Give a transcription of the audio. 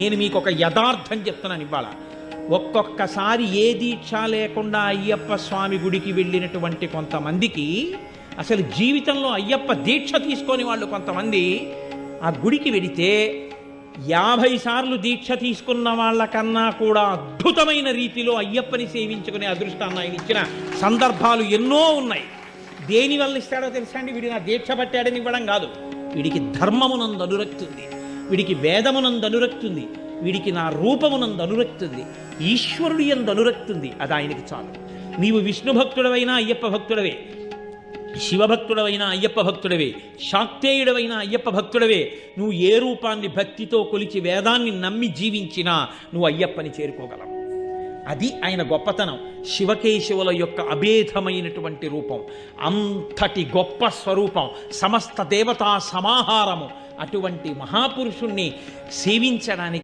నేను మీకు ఒక యథార్థం చెప్తున్నాను ఇవాళ. ఒక్కొక్కసారి ఏ దీక్ష లేకుండా అయ్యప్ప స్వామి గుడికి వెళ్ళినటువంటి కొంతమందికి అసలు జీవితంలో అయ్యప్ప దీక్ష తీసుకొని వాళ్ళు కొంతమంది ఆ గుడికి వెడితే 50 సార్లు దీక్ష తీసుకున్న వాళ్ళకన్నా కూడా అద్భుతమైన రీతిలో అయ్యప్పని సేవించుకునే అదృష్టాన్ని ఆయన ఇచ్చిన సందర్భాలు ఎన్నో ఉన్నాయి. దేనివల్ల ఇస్తాడో తెలుసా అండి? వీడి నా దీక్ష పట్టాడని ఇవ్వడం కాదు. వీడికి ధర్మమునందు అనురక్తి ఉంది, వీడికి వేదమునందు అనురక్తి ఉంది, వీడికి నా రూపమునందు అనురక్తి ఉంది, ఈశ్వరుడి యందు అనురక్తి ఉంది. అది ఆయనకి చాలు. నీవు విష్ణు భక్తుడవైనా అయ్యప్ప భక్తుడవే, శివభక్తుడవైనా అయ్యప్ప భక్తుడవే, శాక్తేయుడవైనా అయ్యప్ప భక్తుడవే. నువ్వు ఏ రూపాన్ని భక్తితో కొలిచి వేదాన్ని నమ్మి జీవించినా నువ్వు అయ్యప్పని చేరుకోగలవు. అది ఆయన గొప్పతనం. శివకేశవుల యొక్క అభేదమైనటువంటి రూపం, అంతటి గొప్ప స్వరూపం, సమస్త దేవతా సమాహారము. అటువంటి మహాపురుషుణ్ణి సేవించడానికి